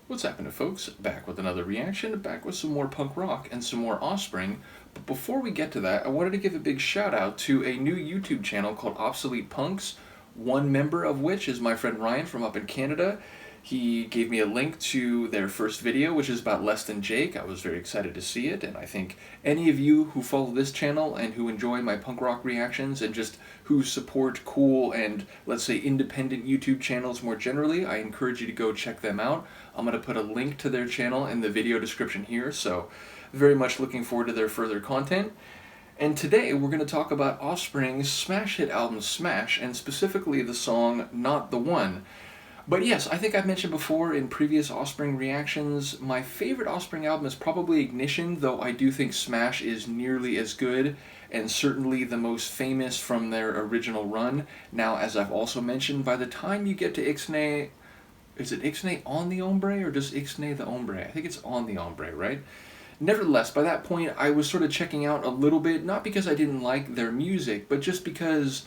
What's happening, folks? Back with another reaction, back with some more punk rock and some more Offspring. But before we get to that, I wanted to give a big shout out to a new YouTube channel called Obsolete Punks, one member of which is my friend Ryan from up in Canada. He gave me a link to their first video, which is about Less Than Jake. I was very excited to see it, and I think any of you who follow this channel and who enjoy my punk rock reactions and just who support cool and, let's say, independent YouTube channels more generally, I encourage you to go check them out. I'm going to put a link to their channel in the video description here, so very much looking forward to their further content. And today we're going to talk about Offspring's smash hit album Smash, and specifically the song Not the One. But yes, I think I've mentioned before in previous Offspring reactions, my favorite Offspring album is probably Ignition, though I do think Smash is nearly as good, and certainly the most famous from their original run. Now, as I've also mentioned, by the time you get to Ixnay, is it Ixnay on the Hombre, or just Ixnay the Hombre? I think it's on the Hombre, right? Nevertheless, by that point, I was sort of checking out a little bit, not because I didn't like their music, but just because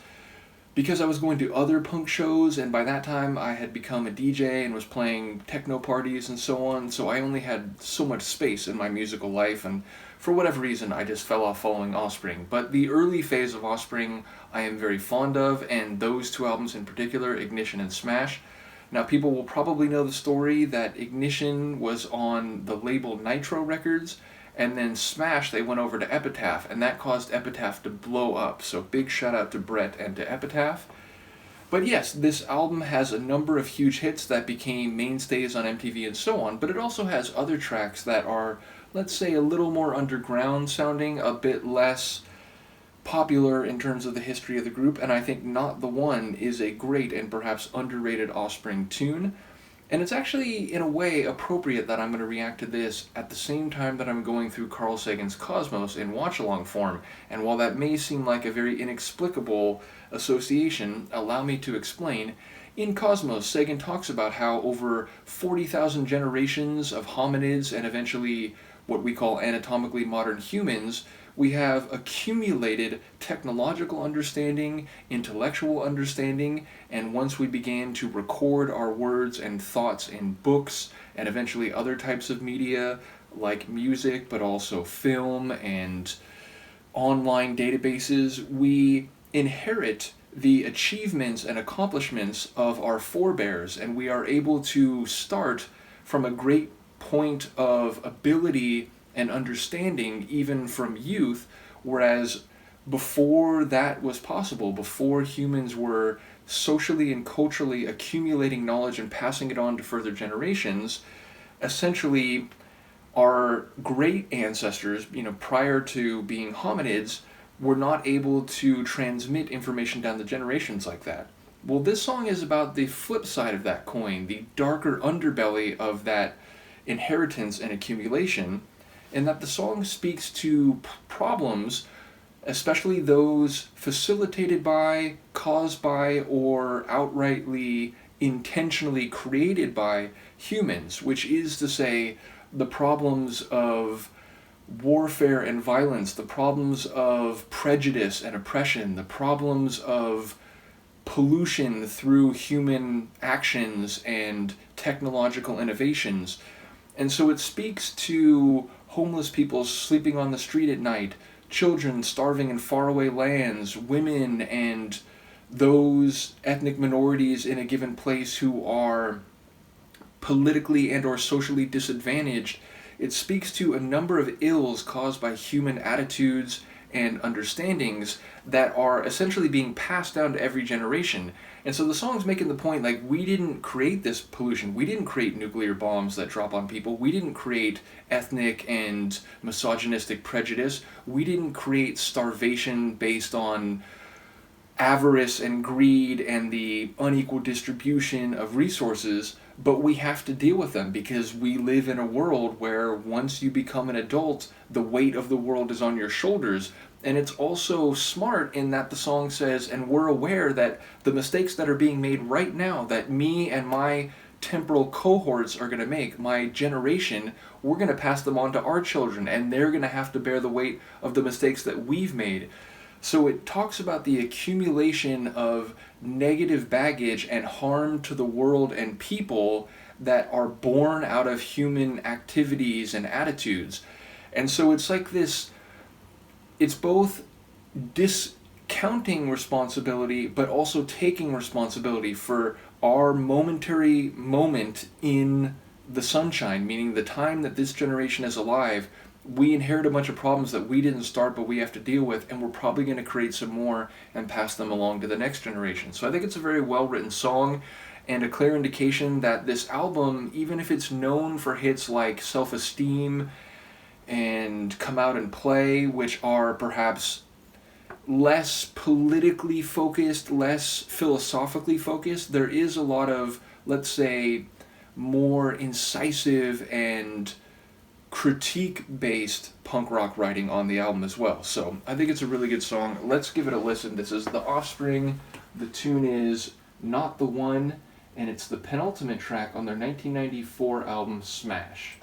I was going to other punk shows, and by that time I had become a DJ and was playing techno parties and so on, so I only had so much space in my musical life, and for whatever reason I just fell off following Offspring. But the early phase of Offspring I am very fond of, and those two albums in particular, Ignition and Smash. Now, people will probably know the story that Ignition was on the label Nitro Records, and then Smash, they went over to Epitaph, and that caused Epitaph to blow up. So big shout out to Brett and to Epitaph. But yes, this album has a number of huge hits that became mainstays on MTV and so on, but it also has other tracks that are, let's say, a little more underground sounding, a bit less popular in terms of the history of the group, and I think Not the One is a great and perhaps underrated Offspring tune. And it's actually, in a way, appropriate that I'm going to react to this at the same time that I'm going through Carl Sagan's Cosmos in watch-along form. And while that may seem like a very inexplicable association, allow me to explain. In Cosmos, Sagan talks about how over 40,000 generations of hominids and eventually what we call anatomically modern humans, we have accumulated technological understanding, intellectual understanding, and once we began to record our words and thoughts in books and eventually other types of media like music, but also film and online databases, we inherit the achievements and accomplishments of our forebears, and we are able to start from a great point of ability and understanding even from youth, whereas before that was possible, before humans were socially and culturally accumulating knowledge and passing it on to further generations, essentially our great ancestors, prior to being hominids, were not able to transmit information down the generations like that. Well, this song is about the flip side of that coin, the darker underbelly of that inheritance and accumulation, in that the song speaks to problems, especially those facilitated by, caused by, or outrightly intentionally created by humans, which is to say, the problems of warfare and violence, the problems of prejudice and oppression, the problems of pollution through human actions and technological innovations. And so it speaks to homeless people sleeping on the street at night, children starving in faraway lands, women and those ethnic minorities in a given place who are politically and or socially disadvantaged. It speaks to a number of ills caused by human attitudes and understandings that are essentially being passed down to every generation. And so the song's making the point, like, we didn't create this pollution. We didn't create nuclear bombs that drop on people. We didn't create ethnic and misogynistic prejudice. We didn't create starvation based on avarice and greed and the unequal distribution of resources, but we have to deal with them because we live in a world where once you become an adult, the weight of the world is on your shoulders. And it's also smart in that the song says, and we're aware that the mistakes that are being made right now, that me and my temporal cohorts are going to make, my generation, we're going to pass them on to our children, and they're going to have to bear the weight of the mistakes that we've made. So it talks about the accumulation of negative baggage and harm to the world and people that are born out of human activities and attitudes. And so it's like this, it's both discounting responsibility, but also taking responsibility for our momentary moment in the sunshine, meaning the time that this generation is alive. We inherit a bunch of problems that we didn't start, but we have to deal with, and we're probably going to create some more and pass them along to the next generation. So I think it's a very well-written song, and a clear indication that this album, even if it's known for hits like Self-Esteem and Come Out and Play, which are perhaps less politically focused, less philosophically focused, there is a lot of, let's say, more incisive and critique-based punk rock writing on the album as well. So I think it's a really good song. Let's give it a listen. This is The Offspring. The tune is Not the One, and it's the penultimate track on their 1994 album Smash.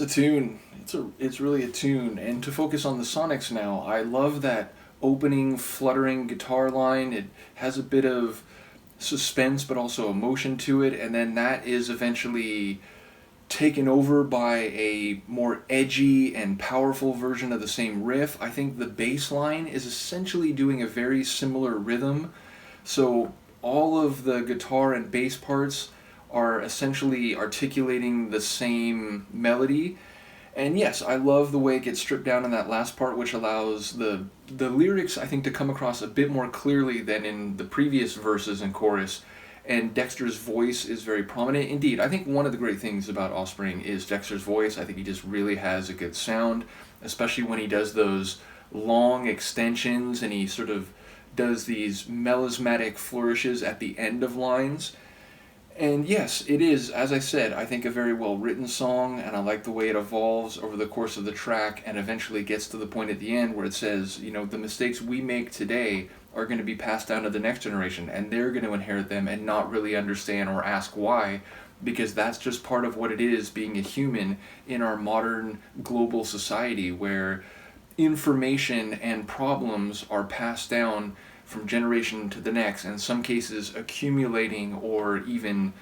It's a tune. It's really a tune. And to focus on the sonics now, I love that opening, fluttering guitar line. It has a bit of suspense but also emotion to it, and then that is eventually taken over by a more edgy and powerful version of the same riff. I think the bass line is essentially doing a very similar rhythm, so all of the guitar and bass parts are essentially articulating the same melody. And yes, I love the way it gets stripped down in that last part, which allows the lyrics, I think, to come across a bit more clearly than in the previous verses and chorus. And Dexter's voice is very prominent. Indeed, I think one of the great things about Offspring is Dexter's voice. I think he just really has a good sound, especially when he does those long extensions and he sort of does these melismatic flourishes at the end of lines. And yes, it is, as I said, I think a very well written song, and I like the way it evolves over the course of the track and eventually gets to the point at the end where it says, you know, the mistakes we make today are going to be passed down to the next generation, and they're going to inherit them and not really understand or ask why, because that's just part of what it is being a human in our modern global society where information and problems are passed down from generation to the next, and in some cases accumulating or even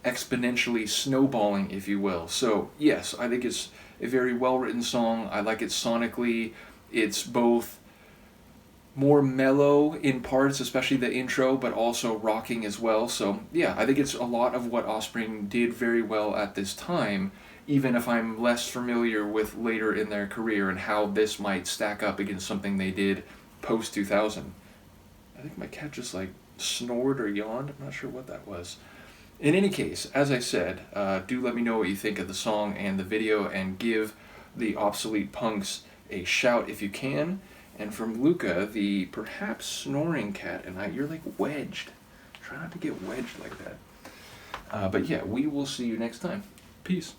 exponentially snowballing, if you will. So, yes, I think it's a very well written song. I like it sonically. It's both more mellow in parts, especially the intro, but also rocking as well. So, yeah, I think it's a lot of what Offspring did very well at this time, even if I'm less familiar with later in their career and how this might stack up against something they did post 2000. I think my cat just like snored or yawned. I'm not sure what that was. In any case, as I said, do let me know what you think of the song and the video, and give the Obsolete Punks a shout if you can. And from Luca, the perhaps snoring cat, and you're like wedged. Try not to get wedged like that. But yeah, we will see you next time. Peace.